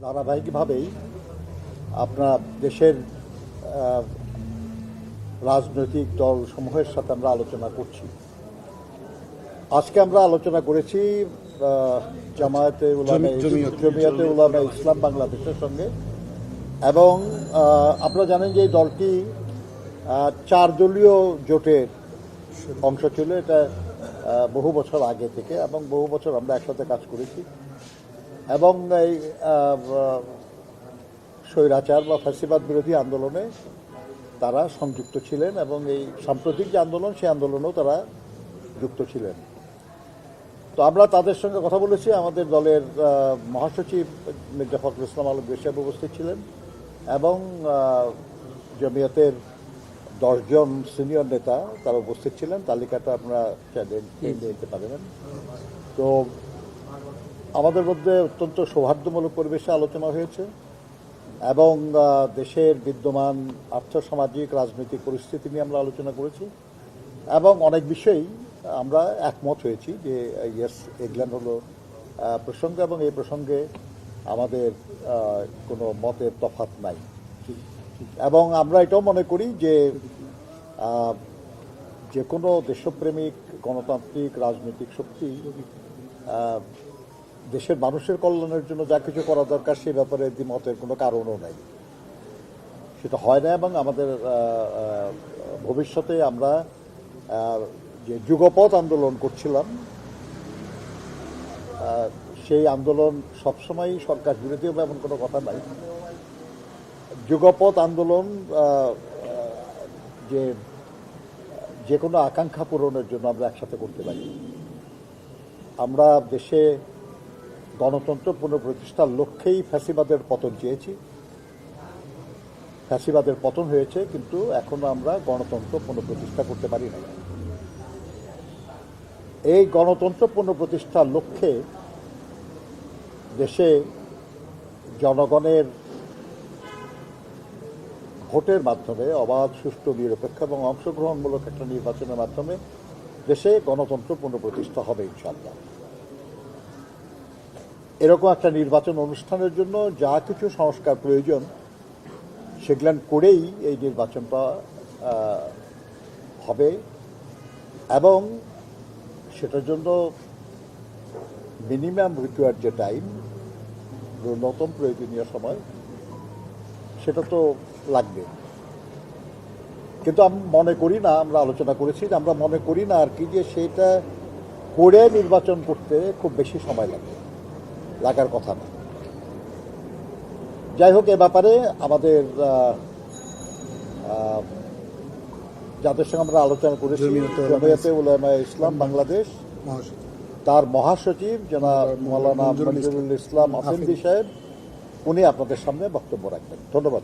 ধারাবাহিকভাবেই আপনার দেশের রাজনৈতিক দলসমূহের সাথে আমরা আলোচনা করছি। আজকে আমরা আলোচনা করেছি জমিয়তে উলামা ইসলাম বাংলাদেশের সঙ্গে, এবং আপনারা জানেন যে এই দলটি 4 দলীয় জোটের অংশ ছিল। এটা বহু বছর আগে থেকে, এবং বহু বছর আমরা একসাথে কাজ করেছি, এবং এই স্বৈরাচার বা ফ্যাসিবাদ বিরোধী আন্দোলনে তারা সংযুক্ত ছিলেন, এবং এই সাম্প্রতিক যে আন্দোলন সেই আন্দোলনেও তারা যুক্ত ছিলেন। তো আমরা তাদের সঙ্গে কথা বলেছি। আমাদের দলের মহাসচিব মির্জা ফখরুল ইসলাম আলমগীর সাহেব উপস্থিত ছিলেন, এবং জমিয়তের 10 জন সিনিয়র নেতা তারা উপস্থিত ছিলেন। তালিকাটা আপনারা দিতে পারবেন। তো আমাদের মধ্যে অত্যন্ত সৌহার্দ্যমূলক পরিবেশে আলোচনা হয়েছে, এবং দেশের বিদ্যমান আর্থসামাজিক রাজনৈতিক পরিস্থিতি নিয়ে আমরা আলোচনা করেছি, এবং অনেক বিষয়েই আমরা একমত হয়েছি যে ইয়েস, এগুলো হলো প্রসঙ্গ, এবং এই প্রসঙ্গে আমাদের কোনো মতের তফাৎ নাই। এবং আমরা এটাও মনে করি যে কোনো দেশপ্রেমিক গণতান্ত্রিক রাজনৈতিক শক্তি দেশের মানুষের কল্যাণের জন্য যা কিছু করা দরকার সে ব্যাপারে দ্বিমতের কোনো কারণও নাই, সেটা হয় না। এবং আমাদের ভবিষ্যতে আমরা যে যুগপৎ আন্দোলন করছিলাম, সেই আন্দোলন সবসময় সরকার বিরোধী হবে এমন কোনো কথা নাই। যুগপৎ আন্দোলন যে কোনো আকাঙ্ক্ষা পূরণের জন্য আমরা একসাথে করতে পারি। আমরা দেশে গণতন্ত্র পুনঃপ্রতিষ্ঠার লক্ষ্যেই ফ্যাসিবাদের পতন চেয়েছি। ফ্যাসিবাদের পতন হয়েছে, কিন্তু এখনো আমরা গণতন্ত্র পুনঃপ্রতিষ্ঠা করতে পারি না। এই গণতন্ত্র পুনঃপ্রতিষ্ঠার লক্ষ্যে দেশে জনগণের ভোটের মাধ্যমে অবাধ, সুষ্ঠু, নিরপেক্ষ এবং অংশগ্রহণমূলক একটা নির্বাচনের মাধ্যমে দেশে গণতন্ত্র পুনঃপ্রতিষ্ঠা হবে ইনশাআল্লাহ। এরকম একটা নির্বাচন অনুষ্ঠানের জন্য যা কিছু সংস্কার প্রয়োজন সেগুলো করেই এই নির্বাচনটা হবে, এবং সেটার জন্য মিনিমাম রিকোয়ার্ড যে টাইম, ন্যূনতম প্রয়োজনীয় সময়, সেটা তো লাগবে। কিন্তু আমি মনে করি না, আমরা আলোচনা করেছি যে আমরা মনে করি না আর কি যে সেটা করে নির্বাচন করতে খুব বেশি সময় লাগার কথা না। যাই হোক, এ ব্যাপারে আমাদের যাদের সঙ্গে আমরা আলোচনা করেছি, জমিয়তে উলামা ইসলাম বাংলাদেশ, তার মহাসচিব জনাব মাওলানা মনিরুল ইসলাম আফেন্দি সাহেব, উনি আপনাদের সামনে বক্তব্য রাখবেন। ধন্যবাদ।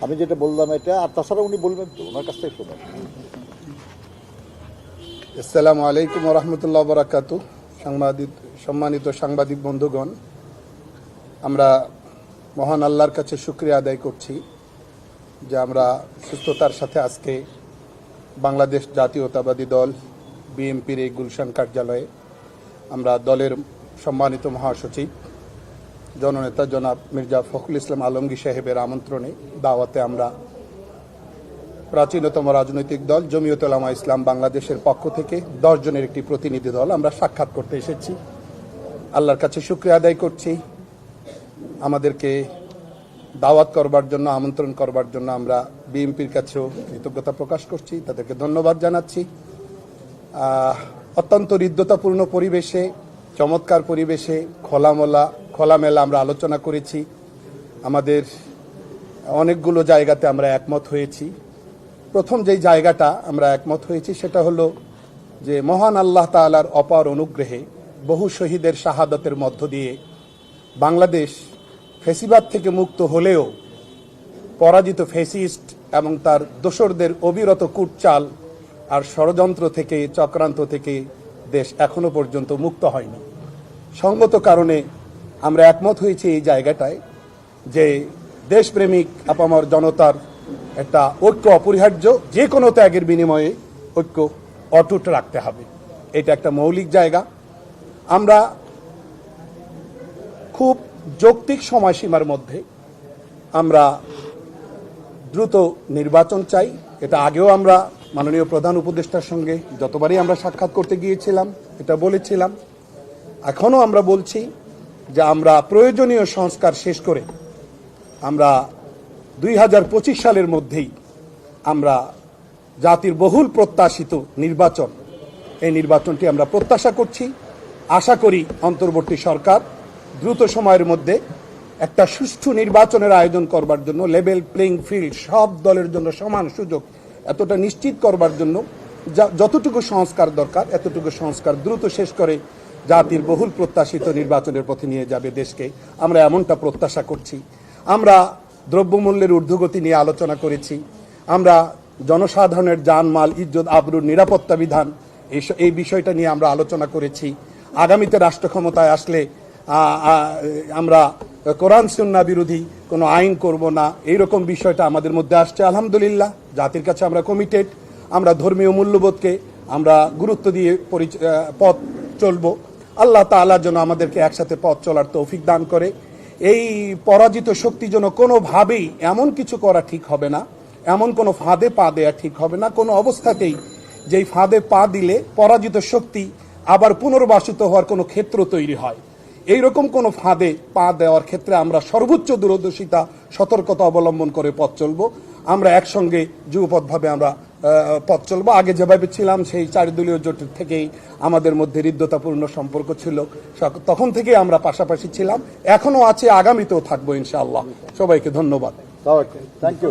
আমি যেটা বললাম এটা, আর তাছাড়া উনি বলবেন তো, ওনার কাছ থেকে শোনেন। আসসালামু আলাইকুম ওয়া রাহমাতুল্লাহি ওয়া বারাকাতুহু। সম্মানিত সাংবাদিক বন্ধুগণ, আমরা মহান আল্লাহর কাছে শুকরিয়া আদায় করছি যে আমরা সুস্থতার সাথে আজকে বাংলাদেশ জাতীয়তাবাদী দল বিএনপির এই গুলশান কার্যালয়ে আমরা দলের সম্মানিত মহাসচিব জননেতা জনাব মির্জা ফখরুল ইসলাম আলমগীর সাহেবের আমন্ত্রণে, দাওয়াতে আমরা প্রাচীনতম রাজনৈতিক দল জমিয়তে উলামা ইসলাম বাংলাদেশের পক্ষ থেকে 10 জনের একটি প্রতিনিধি দল আমরা সাক্ষাৎ করতে এসেছি। আল্লাহর কাছে শুকরিয়া আদায় করছি, আমাদেরকে দাওয়াত করবার জন্য, আমন্ত্রণ করবার জন্য আমরা বিএনপির কাছেও কৃতজ্ঞতা প্রকাশ করছি, তাদেরকে ধন্যবাদ জানাচ্ছি। অত্যন্ত হৃদ্যতাপূর্ণ পরিবেশে, চমৎকার পরিবেশে খোলামেলা আমরা আলোচনা করেছি। আমাদের অনেকগুলো জায়গাতে আমরা একমত হয়েছি। প্রথম যেই জায়গাটা আমরা একমত হয়েছি সেটা হলো যে মহান আল্লাহ তাআলার অপার অনুগ্রহে বহু শহীদের শাহাদাতের মধ্য দিয়ে বাংলাদেশ ফ্যাসিবাদ থেকে মুক্ত হলেও পরাজিত ফ্যাসিস্ট এবং তার দোসরদের অবিরত কূটচাল আর ষড়যন্ত্র থেকে, চক্রান্ত থেকে দেশ এখনো পর্যন্ত মুক্ত হয়নি। সঙ্গত কারণে আমরা একমত হয়েছি এই জায়গাটায় যে দেশপ্রেমিক আপামর জনতার একটা ঐক্য অপরিহার্য, যে কোনো ত্যাগের বিনিময়ে ঐক্য অটুট রাখতে হবে। এটা একটা মৌলিক জায়গা। আমরা খুব যৌক্তিক সময়সীমার মধ্যে আমরা দ্রুত নির্বাচন চাই। এটা আগেও আমরা মাননীয় প্রধান উপদেষ্টার সঙ্গে যতবারই আমরা সাক্ষাৎ করতে গিয়েছিলাম এটা বলেছিলাম, এখনও আমরা বলছি যে আমরা প্রয়োজনীয় সংস্কার শেষ করে আমরা 2025 সালের মধ্যেই আমরা জাতির বহুল প্রত্যাশিত নির্বাচন, এই নির্বাচনটি আমরা প্রত্যাশা করছি। আশা করি অন্তর্বর্তী সরকার দ্রুত সময়ের মধ্যে একটা সুষ্ঠু নির্বাচনের আয়োজন করবার জন্য, লেভেল প্লেইং ফিল্ড, সব দলের জন্য সমান সুযোগ এতটা নিশ্চিত করবার জন্য যতটুকু সংস্কার দরকার এতটুকু সংস্কার দ্রুত শেষ করে জাতির বহুল প্রত্যাশিত নির্বাচনের পথে নিয়ে যাবে দেশকে, আমরা এমনটা প্রত্যাশা করছি। আমরা দ্রব্যমূল্যের ঊর্ধ্বগতি নিয়ে আলোচনা করেছি, আমরা জনসাধারণের জানমাল, ইজ্জত, আবরুর, নিরাপত্তা বিধান এই বিষয়টা নিয়ে আমরা আলোচনা করেছি। আগামীতে রাষ্ট্র ক্ষমতায় আসলে আমরা কোরআন সুন্নাহ বিরোধী কোনো আইন করব না, এইরকম বিষয়টা আমাদের মধ্যে আসছে। আলহামদুলিল্লাহ, জাতির কাছে আমরা কমিটেড। আমরা ধর্মীয় মূল্যবোধকে আমরা গুরুত্ব দিয়ে পথ চলব। আল্লাহ তাআলা যেন আমাদেরকে একসাথে পথ চলার তৌফিক দান করে। এই পরাজিত শক্তি যেন কোনোভাবেই এমন কিছু করা ঠিক হবে না, এমন কোনো ফাঁদে পা দেয়া ঠিক হবে না কোনো অবস্থাতেই, যেই ফাঁদে পা দিলে পরাজিত শক্তি আবার পুনর্বাসিত হওয়ার কোনো ক্ষেত্র তৈরি হয়। এইরকম কোনো ফাঁদে পা দেওয়ার ক্ষেত্রে আমরা সর্বোচ্চ দূরদর্শিতা, সতর্কতা অবলম্বন করে পথ চলব। আমরা একসঙ্গে যুগপথভাবে আমরা পথ চলব। আগে যেভাবে ছিলাম সেই 4 দলীয় জোটের থেকেই আমাদের মধ্যে হৃদ্যতাপূর্ণ সম্পর্ক ছিল, তখন থেকেই আমরা পাশাপাশি ছিলাম, এখনো আছে, আগামীতেও থাকবো ইনশাআল্লাহ। সবাইকে ধন্যবাদ। Thank you.